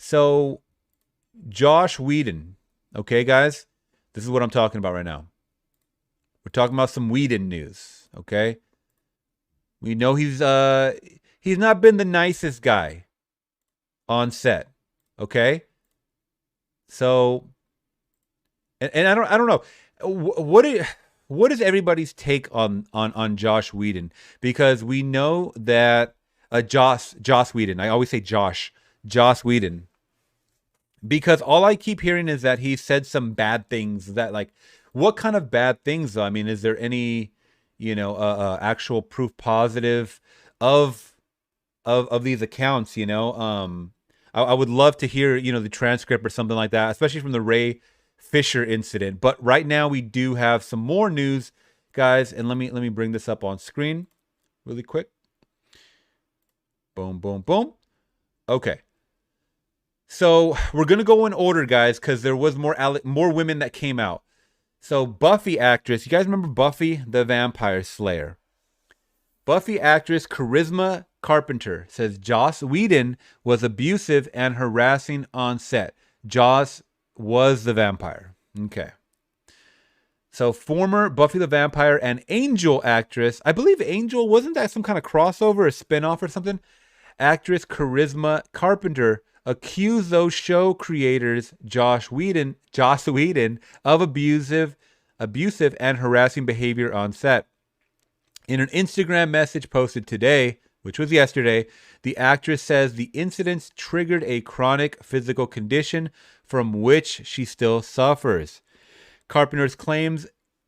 So Josh Whedon, okay, guys, this is what I'm talking about right now. We're talking about some Whedon news, okay? We know he's not been the nicest guy on set, okay? So, and I don't know what is everybody's take on Josh Whedon, because we know that Joss Whedon. I always say Joss Whedon, because all I keep hearing is that he said some bad things. That, like, what kind of bad things though? I mean, is there any, actual proof positive of of these accounts? I would love to hear, the transcript or something like that, especially from the Ray Fisher incident. But right now we do have some more news, guys, and let me bring this up on screen really quick. Boom, boom, boom. Okay. So we're gonna go in order, guys, because there was more women that came out. So Buffy actress, you guys remember Buffy the Vampire Slayer? Buffy actress Charisma Carpenter says Joss Whedon was abusive and harassing on set. Joss was the vampire. Okay. So former Buffy the Vampire and Angel actress, I believe Angel, wasn't that some kind of crossover, a spinoff or something? Actress Charisma Carpenter accused those show creators, Joss Whedon, of abusive and harassing behavior on set. In an Instagram message posted today, which was yesterday, the actress says the incidents triggered a chronic physical condition from which she still suffers. Carpenter claims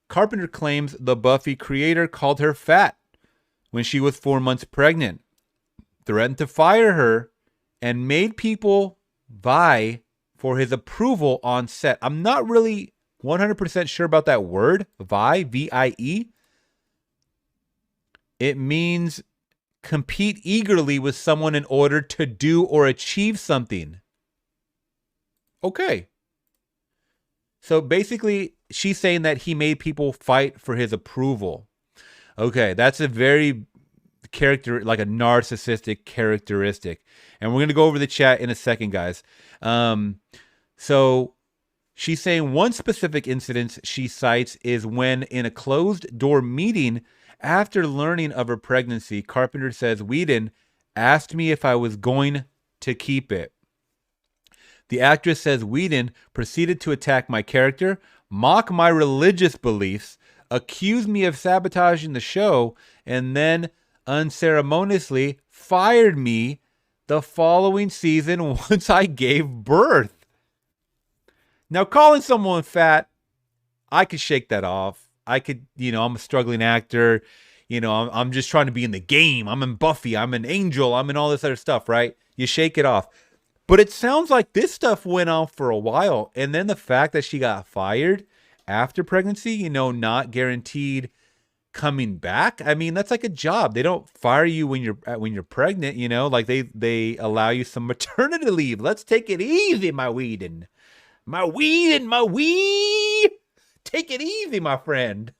the Buffy creator called her fat when she was 4 months pregnant, threatened to fire her, and made people vie for his approval on set. I'm not really 100% sure about that word, vie, V-I-E. It means compete eagerly with someone in order to do or achieve something. Okay. So basically, she's saying that he made people fight for his approval. Okay, that's a very like a narcissistic characteristic. And we're going to go over the chat in a second, guys. So she's saying one specific incident she cites is when in a closed door meeting after learning of her pregnancy, Carpenter says Whedon asked me if I was going to keep it. The actress says Whedon proceeded to attack my character, mock my religious beliefs, accuse me of sabotaging the show, and then unceremoniously fired me the following season once I gave birth. Now, calling someone fat, I could shake that off. I could, I'm a struggling actor. I'm just trying to be in the game. I'm in Buffy. I'm an Angel. I'm in all this other stuff, right? You shake it off. But it sounds like this stuff went on for a while. And then the fact that she got fired after pregnancy, not guaranteed coming back. I mean, that's like a job. They don't fire you when you're pregnant, like they allow you some maternity leave. Let's take it easy, my Whedon. My Whedon, my wee. Take it easy, my friend.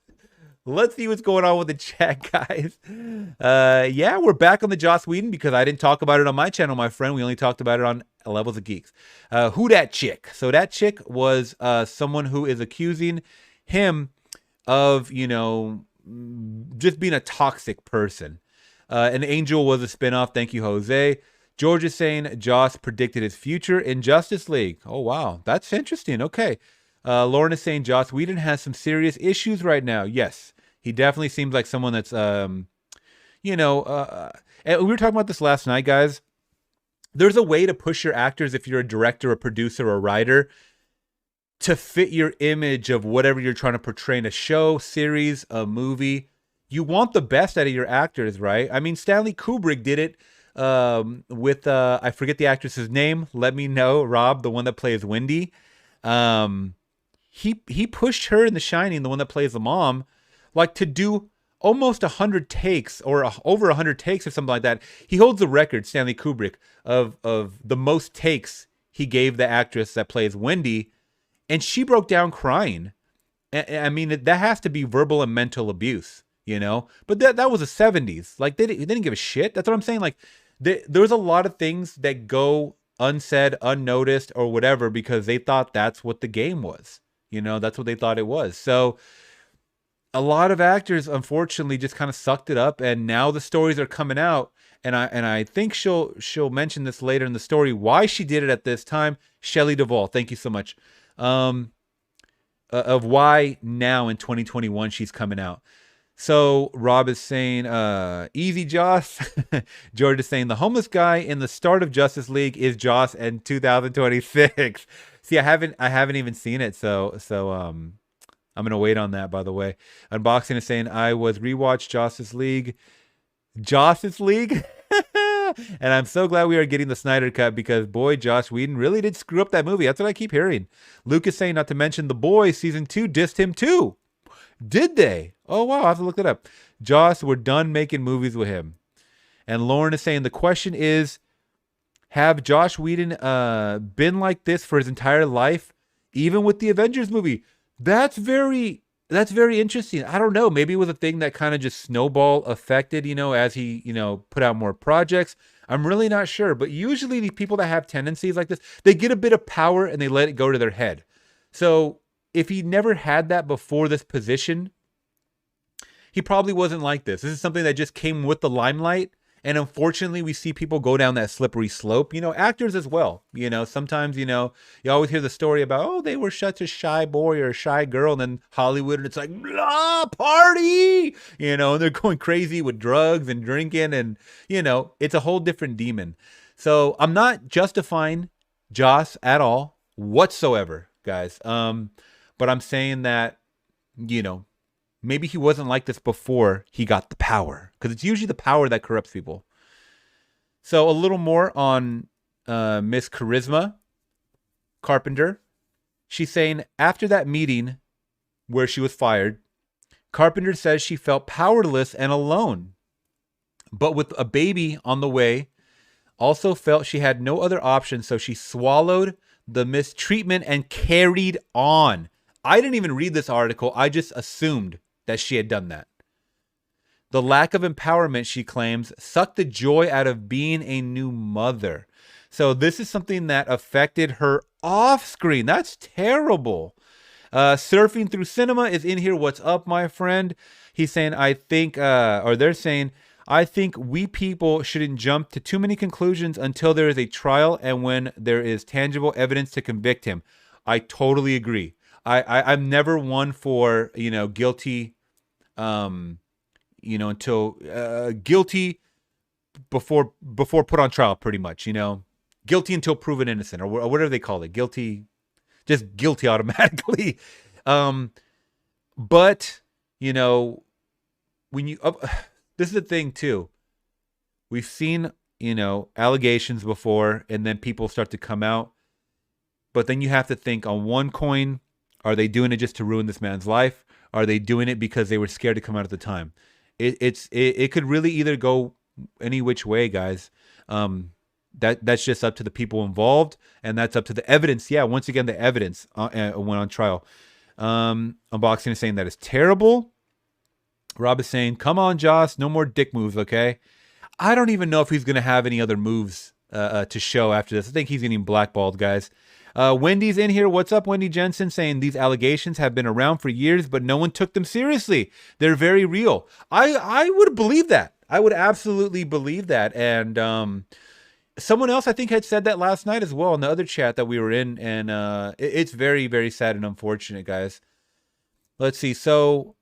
Let's see what's going on with the chat, guys. Yeah, we're back on the Joss Whedon because I didn't talk about it on my channel, my friend. We only talked about it on Levels of Geeks. Who that chick? So that chick was someone who is accusing him of, just being a toxic person. An Angel was a spinoff. Thank you, Jose. George is saying Joss predicted his future in Justice League. Oh, wow. That's interesting. Okay. Lauren is saying Joss Whedon has some serious issues right now. Yes, he definitely seems like someone that's, and we were talking about this last night, guys. There's a way to push your actors if you're a director, a producer, or a writer to fit your image of whatever you're trying to portray in a show, series, a movie. You want the best out of your actors, right? I mean, Stanley Kubrick did it with, I forget the actress's name. Let me know, Rob, the one that plays Wendy. He pushed her in The Shining, the one that plays the mom, like to do almost 100 takes or over 100 takes or something like that. He holds the record, Stanley Kubrick, of the most takes he gave the actress that plays Wendy, and she broke down crying. I mean, that has to be verbal and mental abuse, But that was the 70s. Like, they didn't give a shit. That's what I'm saying. Like, there's a lot of things that go unsaid, unnoticed, or whatever, because they thought that's what the game was. That's what they thought it was. So a lot of actors, unfortunately, just kind of sucked it up, and now the stories are coming out. And I think she'll mention this later in the story why she did it at this time. Shelley Duvall, thank you so much. Of why now in 2021 she's coming out. So Rob is saying, easy Joss. George is saying the homeless guy in the start of Justice League is Joss in 2026. See, I haven't even seen it, so I'm gonna wait on that. By the way, Unboxing is saying I was rewatched Justice League, and I'm so glad we are getting the Snyder cut because boy, Joss Whedon really did screw up that movie. That's what I keep hearing. Luke is saying not to mention The Boys season 2 dissed him too. Did they? Oh, wow. I have to look that up. Joss, we're done making movies with him. And Lauren is saying the question is, have Joss Whedon been like this for his entire life, even with the Avengers movie? That's very interesting. I don't know. Maybe it was a thing that kind of just snowball affected, as he, put out more projects. I'm really not sure. But usually the people that have tendencies like this, they get a bit of power and they let it go to their head. So if he never had that before this position, he probably wasn't like this. This is something that just came with the limelight. And unfortunately, we see people go down that slippery slope, actors as well. Sometimes, you always hear the story about, oh, they were such a shy boy or a shy girl. And then Hollywood, and it's like, blah, party, and they're going crazy with drugs and drinking. And, it's a whole different demon. So I'm not justifying Joss at all whatsoever, guys. But I'm saying that, maybe he wasn't like this before he got the power. Because it's usually the power that corrupts people. So a little more on Miss Charisma Carpenter. She's saying after that meeting where she was fired, Carpenter says she felt powerless and alone. But with a baby on the way, also felt she had no other option. So she swallowed the mistreatment and carried on. I didn't even read this article. I just assumed that she had done that. The lack of empowerment, she claims, sucked the joy out of being a new mother. So this is something that affected her off screen. That's terrible. Surfing Through Cinema is in here. What's up, my friend? He's saying, they're saying, I think we people shouldn't jump to too many conclusions until there is a trial and when there is tangible evidence to convict him. I totally agree. I'm never one for, guilty, until guilty before put on trial, pretty much, guilty until proven innocent or whatever they call it. Guilty, just guilty automatically. But, when you, this is the thing too. We've seen, allegations before and then people start to come out. But then you have to think on one coin, are they doing it just to ruin this man's life? Are they doing it because they were scared to come out at the time? It could really either go any which way, guys. That's just up to the people involved, and that's up to the evidence. Yeah, once again, the evidence went on trial. Unboxing is saying that is terrible. Rob is saying, come on, Joss, no more dick moves, okay? I don't even know if he's going to have any other moves to show after this. I think he's getting blackballed, guys. Wendy's in here. What's up, Wendy Jensen? Saying these allegations have been around for years, but no one took them seriously. They're very real. I would believe that. I would absolutely believe that. And someone else, I think, had said that last night as well in the other chat that we were in. And it's very, very sad and unfortunate, guys. Let's see. So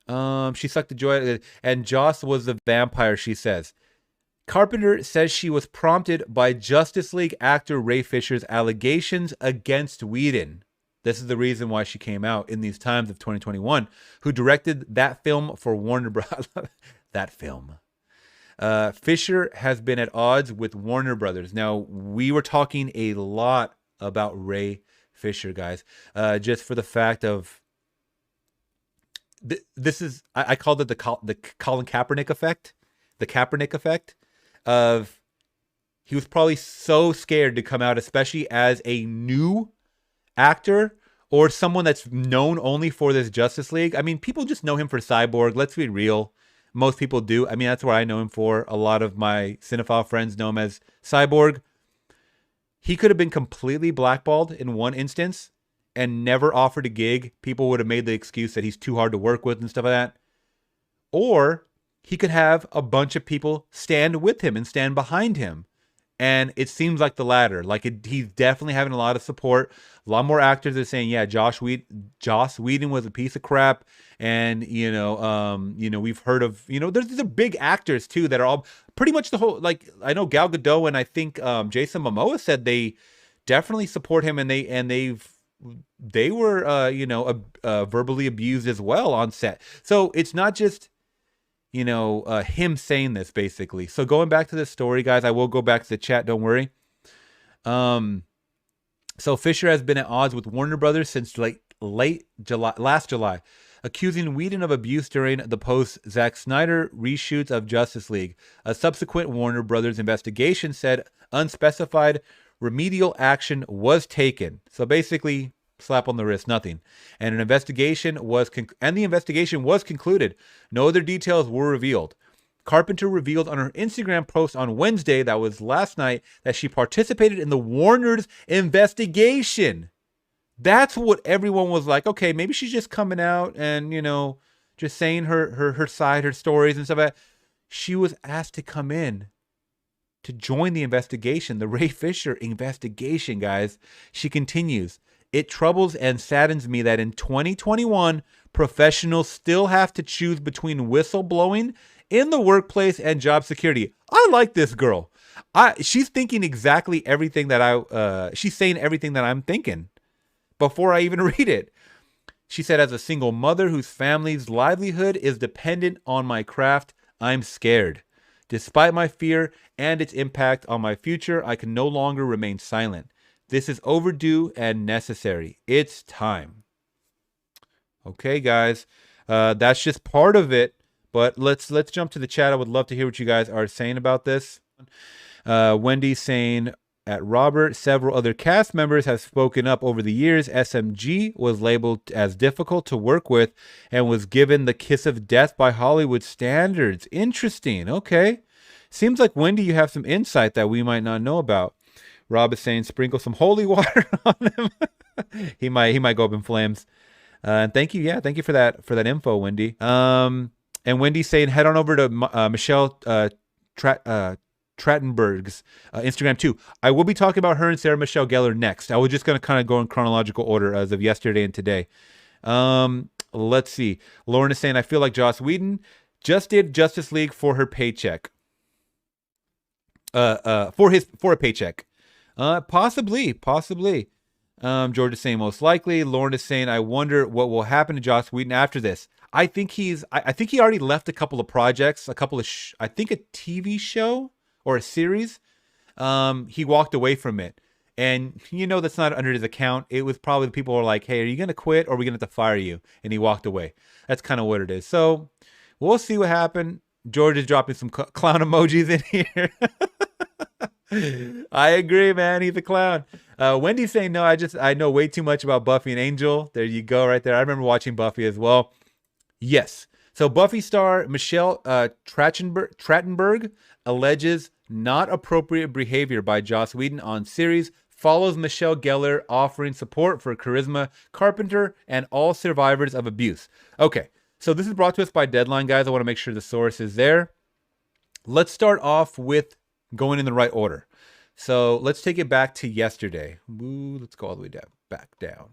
she sucked the joy. And Joss was the vampire, she says. Carpenter says she was prompted by Justice League actor Ray Fisher's allegations against Whedon. This is the reason why she came out in these times of 2021, who directed that film for Warner Bros. That film. Fisher has been at odds with Warner Brothers. Now, we were talking a lot about Ray Fisher, guys, just for the fact of this is, I called it the Colin Kaepernick effect, the Kaepernick effect. Of he was probably so scared to come out, especially as a new actor or someone that's known only for this Justice League. I mean, people just know him for Cyborg. Let's be real. Most people do. I mean, that's what I know him for. A lot of my cinephile friends know him as Cyborg. He could have been completely blackballed in one instance and never offered a gig. People would have made the excuse that he's too hard to work with and stuff like that. Or he could have a bunch of people stand with him and stand behind him. And it seems like the latter. He's definitely having a lot of support. A lot more actors are saying, yeah, Joss Whedon was a piece of crap. And, we've heard of, there's the big actors too that are all pretty much the whole, I know Gal Gadot and I think Jason Momoa said they definitely support him, and they were verbally abused as well on set. So it's not just him saying this, basically. So going back to the story, guys, I will go back to the chat, don't worry. So Fisher has been at odds with Warner Brothers since last July, accusing Whedon of abuse during the post-Zack Snyder reshoots of Justice League. A subsequent Warner Brothers investigation said unspecified remedial action was taken. So basically, slap on the wrist, nothing. And the investigation was concluded. No other details were revealed. Carpenter revealed on her Instagram post on Wednesday, that was last night, that she participated in the Warner's investigation. That's what everyone was like, okay, maybe she's just coming out and, just saying her side, her stories and stuff like that. She was asked to come in to join the investigation, the Ray Fisher investigation, guys. She continues, it troubles and saddens me that in 2021, professionals still have to choose between whistleblowing in the workplace and job security. I like this girl. She's thinking exactly everything that she's saying everything that I'm thinking before I even read it. She said, as a single mother whose family's livelihood is dependent on my craft, I'm scared. Despite my fear and its impact on my future, I can no longer remain silent. This is overdue and necessary. It's time. Okay, guys. That's just part of it. But let's jump to the chat. I would love to hear what you guys are saying about this. Wendy saying, at Robert, several other cast members have spoken up over the years. SMG was labeled as difficult to work with and was given the kiss of death by Hollywood standards. Interesting. Okay. Seems like, Wendy, you have some insight that we might not know about. Rob is saying, sprinkle some holy water on him. he might go up in flames. And thank you. Yeah, thank you for that info, Wendy. And Wendy's saying, head on over to Michelle Trachtenberg's Instagram too. I will be talking about her and Sarah Michelle Gellar next. I was just going to kind of go in chronological order as of yesterday and today. Let's see. Lauren is saying, I feel like Joss Whedon just did Justice League for her paycheck. For a paycheck. Possibly. George is saying most likely. Lauren is saying, I wonder what will happen to Joss Whedon after this. I think he already left a couple of projects, I think a TV show or a series. He walked away from it. And that's not under his account. It was probably the people who were like, hey, are you going to quit or are we going to have to fire you? And he walked away. That's kind of what it is. So we'll see what happened. George is dropping some clown emojis in here. I agree, man. He's a clown. Wendy's saying, no, I know way too much about Buffy and Angel. There you go right there. I remember watching Buffy as well. Yes. So Buffy star Michelle Trachtenberg alleges not appropriate behavior by Joss Whedon on series, follows Michelle Gellar offering support for Charisma Carpenter and all survivors of abuse. Okay. So this is brought to us by Deadline, guys. I want to make sure the source is there. Let's start off with going in the right order. So let's take it back to yesterday. Let's go all the way back down.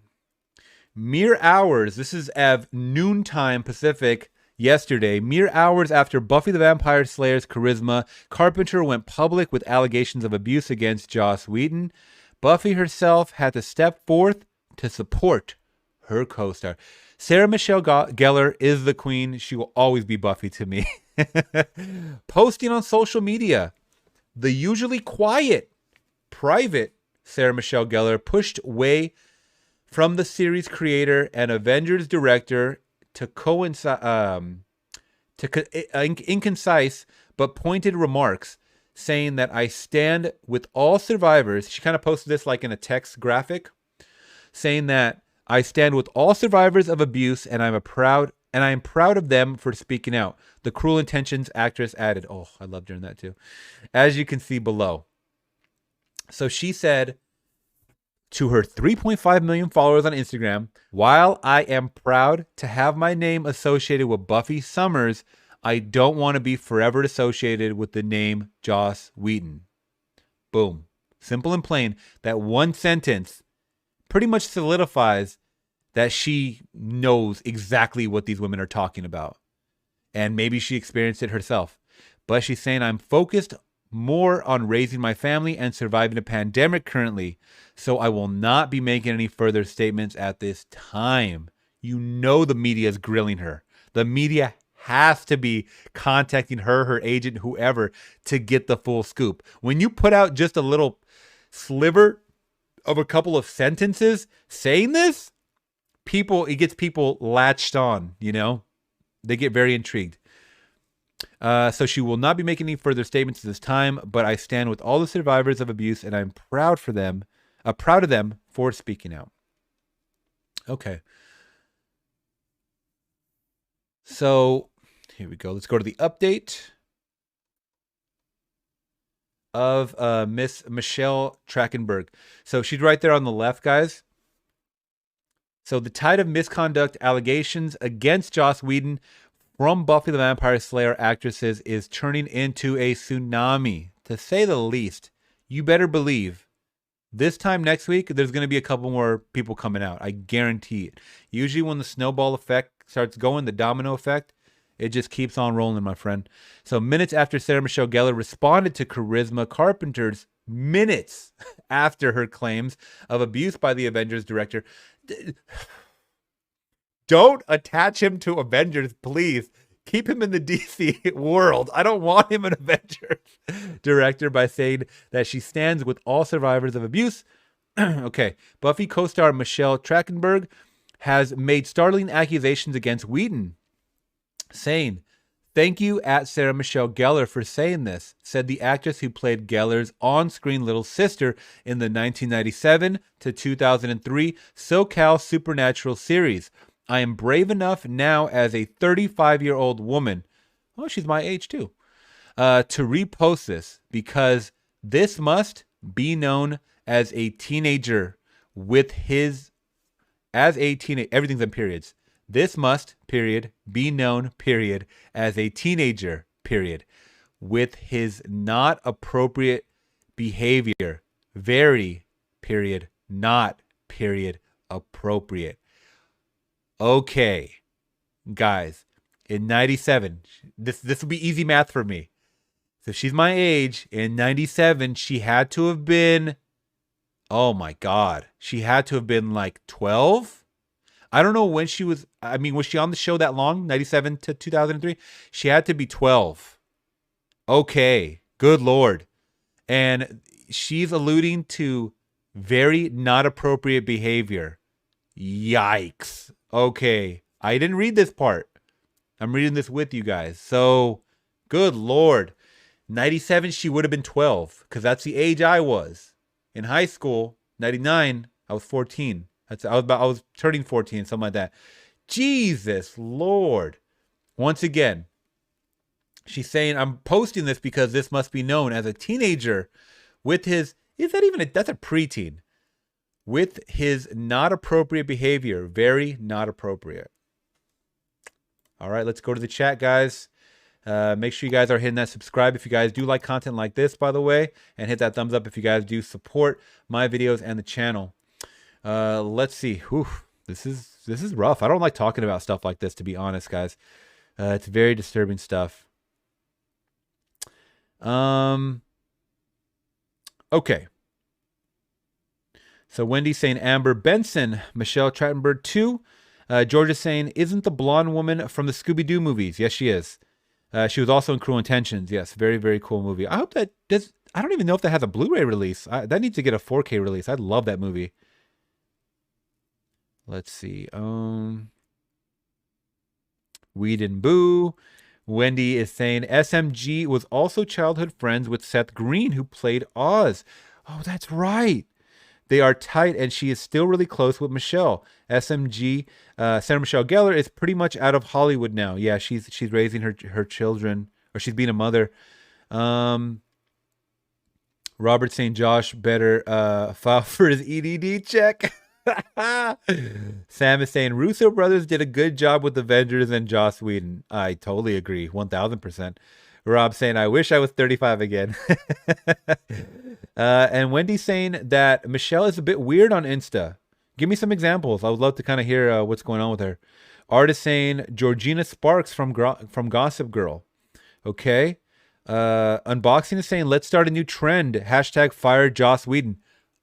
Mere hours. This is at noontime Pacific yesterday. Mere hours after Buffy the Vampire Slayer's Charisma, Carpenter went public with allegations of abuse against Joss Whedon. Buffy herself had to step forth to support her co-star. Sarah Michelle Gellar is the queen. She will always be Buffy to me. Posting on social media, the usually quiet, private Sarah Michelle Gellar pushed away from the series creator and Avengers director to inconcise but pointed remarks, saying that I stand with all survivors. She kind of posted this like in a text graphic, saying that I stand with all survivors of abuse, and I am proud of them for speaking out. The Cruel Intentions actress added, oh, I loved hearing that too, as you can see below. So she said, To her 3.5 million followers on Instagram, while I am proud to have my name associated with Buffy Summers, I don't want to be forever associated with the name Joss Whedon. Boom. Simple and plain. That one sentence pretty much solidifies that she knows exactly what these women are talking about. And maybe she experienced it herself. But she's saying, I'm focused more on raising my family and surviving a pandemic currently, so I will not be making any further statements at this time. You know the media is grilling her. The media has to be contacting her, her agent, whoever, to get the full scoop. When you put out just a little sliver of a couple of sentences saying this, it gets people latched on, you know? They get very intrigued. So she will not be making any further statements at this time, but I stand with all the survivors of abuse, and I'm proud of them for speaking out. Okay. So here we go. Let's go to the update of Miss Michelle Trachtenberg. So she's right there on the left, guys. So the tide of misconduct allegations against Joss Whedon from Buffy the Vampire Slayer actresses is turning into a tsunami, to say the least. You better believe this time next week, there's going to be a couple more people coming out. I guarantee it. Usually when the snowball effect starts going, the domino effect, it just keeps on rolling, my friend. So minutes after Sarah Michelle Gellar responded to Charisma Carpenter's minutes after her claims of abuse by the Avengers director. Don't attach him to Avengers, please. Keep him in the DC world. I don't want him an Avengers director, by saying that she stands with all survivors of abuse. Okay. Buffy co-star Michelle Trachtenberg has made startling accusations against Whedon, saying, "Thank you at Sarah Michelle Gellar for saying this," said the actress who played Gellar's on-screen little sister in the 1997 to 2003 SoCal Supernatural series. I am brave enough now as a 35-year-old woman, oh, she's my age too, to repost this because this must be known as a teenager with his, as a teenager, everything's in periods. This must, period, be known, period, as a teenager, period, with his not appropriate behavior. Very, period, not, period, appropriate. Okay, guys, in 97, this will be easy math for me. So she's my age. In 97, she had to have been, oh my God, she had to have been like 12? I don't know when she was, I mean, was she on the show that long, 97 to 2003? She had to be 12. Okay, good Lord. And she's alluding to very not appropriate behavior. Yikes. Okay, I didn't read this part. I'm reading this with you guys. So, good Lord. 97, she would have been 12, because that's the age I was. In high school, 99, I was 14. I was turning 14, something like that. Jesus Lord. Once again, she's saying, I'm posting this because this must be known as a teenager with his, that's a preteen. With his not appropriate behavior. Very not appropriate. All right, let's go to the chat, guys. Make sure you guys are hitting that subscribe if you guys do like content like this, by the way. And hit that thumbs up if you guys do support my videos and the channel. Let's see. Whew, this is rough. I don't like talking about stuff like this, to be honest, guys. It's very disturbing stuff. Okay. So Wendy's saying Amber Benson, Michelle Trachtenberg 2. Georgia's saying, isn't the blonde woman from the Scooby-Doo movies? Yes, she is. She was also in Cruel Intentions. Yes, very, very cool movie. I hope that does. I don't even know if that has a Blu-ray release. That needs to get a 4K release. I'd love that movie. Let's see. Whedon Boo. Wendy is saying SMG was also childhood friends with Seth Green, who played Oz. Oh, that's right. They are tight, and she is still really close with Michelle. SMG, Sarah Michelle Gellar is pretty much out of Hollywood now. Yeah, she's raising her children, or she's being a mother. Robert St. Josh better file for his EDD check. Sam is saying Russo brothers did a good job with Avengers and Joss Whedon. I totally agree, 1000%. Rob saying I wish I was 35 again. And Wendy saying that Michelle is a bit weird on Insta. Give me some examples. I would love to kind of hear what's going on with her. Artist saying Georgina Sparks from Gossip Girl. Okay. Unboxing is saying let's start a new trend. Hashtag fire Joss Whedon.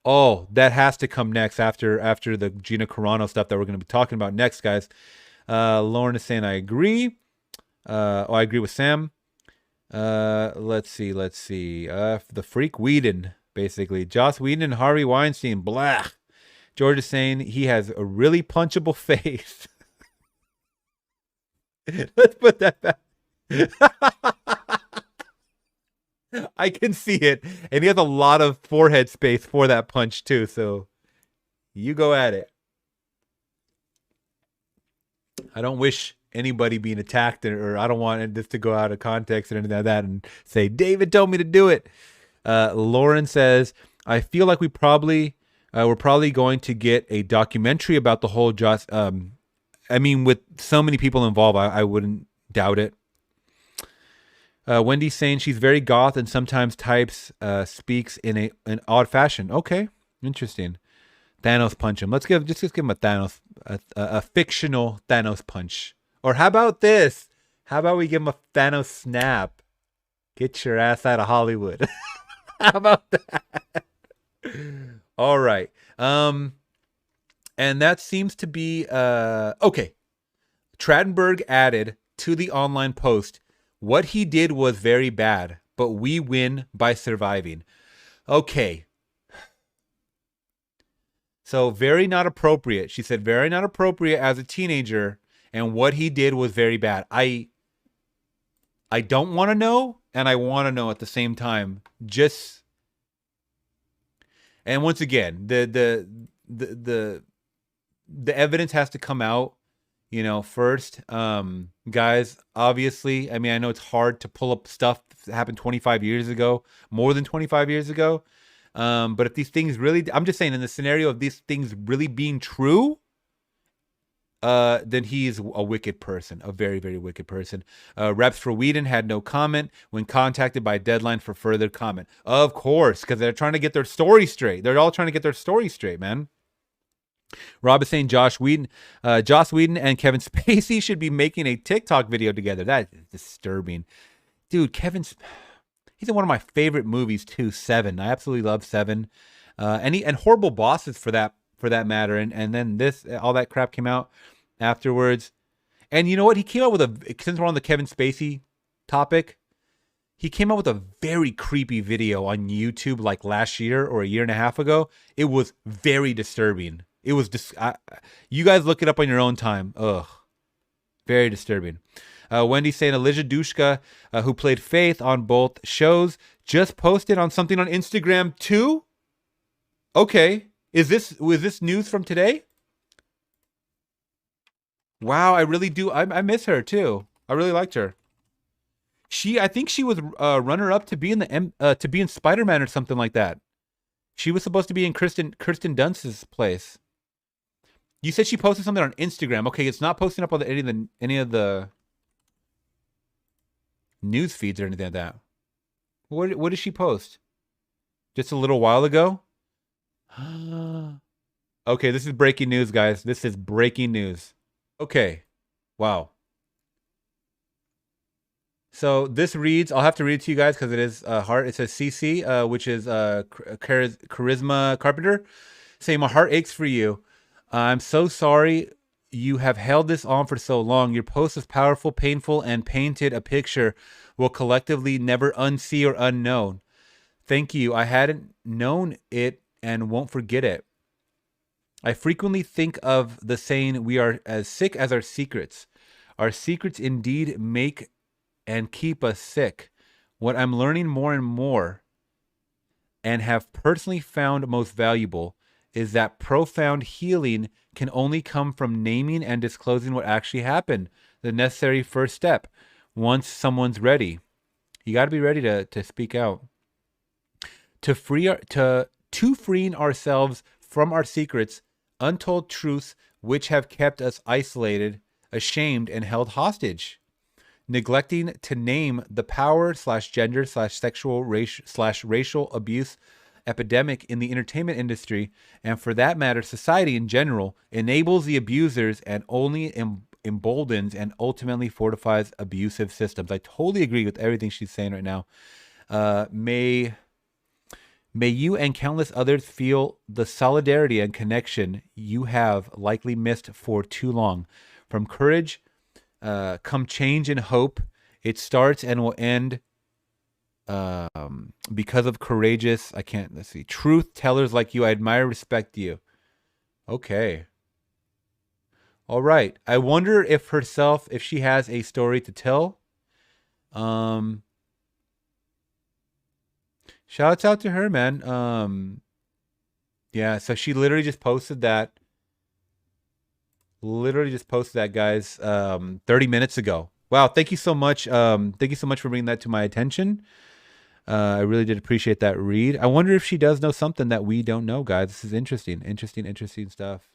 Oh, that has to come next after the Gina Carano stuff that we're going to be talking about next, guys. Lauren is saying I agree. I agree with Sam. Let's see. The freak Whedon, basically. Joss Whedon and Harvey Weinstein. Blah. George is saying he has a really punchable face. Let's put that back. I can see it. And he has a lot of forehead space for that punch, too. So you go at it. I don't wish anybody being attacked, or I don't want this to go out of context or anything like that and say, David told me to do it. Lauren says, I feel like we're probably going to get a documentary about the whole Joss. With so many people involved, I wouldn't doubt it. Wendy's saying she's very goth and sometimes speaks in an odd fashion. Okay, interesting. Thanos punch him. Let's give him a Thanos, a fictional Thanos punch. Or how about this? How about we give him a Thanos snap? Get your ass out of Hollywood. How about that? All right. And that seems to be okay. Trachtenberg added to the online post, what he did was very bad, but we win by surviving. Okay. So very not appropriate. She said very not appropriate as a teenager, and what he did was very bad. I don't want to know, and I want to know at the same time. And once again, the evidence has to come out, first. Guys, obviously, I know it's hard to pull up stuff that happened 25 years ago, more than 25 years ago. But if these things really, I'm just saying, in the scenario of these things really being true, then he is a wicked person, a very, very wicked person. Reps for Whedon had no comment when contacted by Deadline for further comment. Of course, because they're trying to get their story straight. They're all trying to get their story straight, man. Rob is saying Joss Whedon and Kevin Spacey should be making a TikTok video together. That is disturbing. Dude, he's in one of my favorite movies too, Seven. I absolutely love Seven. And Horrible Bosses for that matter. And then all that crap came out afterwards. And you know what? He came out with since we're on the Kevin Spacey topic, he came out with a very creepy video on YouTube like last year or a year and a half ago. It was very disturbing. It was you guys look it up on your own time. Ugh. Very disturbing. Wendy saying Elijah Dushka, who played Faith on both shows, just posted on something on Instagram too. Okay. Was this news from today? Wow, I really do. I miss her too. I really liked her. I think she was runner up to be in Spider-Man or something like that. She was supposed to be in Kirsten Dunst's place. You said she posted something on Instagram. Okay, it's not posting up on any of the news feeds or anything like that. What did she post? Just a little while ago? Okay, this is breaking news, guys. This is breaking news. Okay. Wow. So this reads, I'll have to read it to you guys because it is hard. It says CC, which is Charisma Carpenter, saying, my heart aches for you. I'm so sorry you have held this on for so long. Your post is powerful, painful, and painted a picture we'll collectively never unsee or unknown. Thank you. I hadn't known it and won't forget it. I frequently think of the saying, we are as sick as our secrets. Our secrets indeed make and keep us sick. What I'm learning more and more and have personally found most valuable is that profound healing can only come from naming and disclosing what actually happened, the necessary first step, once someone's ready. You got to be ready to speak out. to freeing ourselves from our secrets, untold truths which have kept us isolated, ashamed, and held hostage. Neglecting to name the power/gender/sexual racial abuse epidemic in the entertainment industry, and for that matter, society in general, enables the abusers and only emboldens and ultimately fortifies abusive systems. I totally agree with everything she's saying right now. May you and countless others feel the solidarity and connection you have likely missed for too long. From courage, come change and hope. It starts and will end because of courageous, truth tellers like you. I admire, respect you. Okay. All right. I wonder if she has a story to tell. Shouts out to her, man. Yeah, so she literally just posted that. Guys, 30 minutes ago. Wow, thank you so much. Thank you so much for bringing that to my attention. I really did appreciate that read. I wonder if she does know something that we don't know, guys. This is interesting stuff.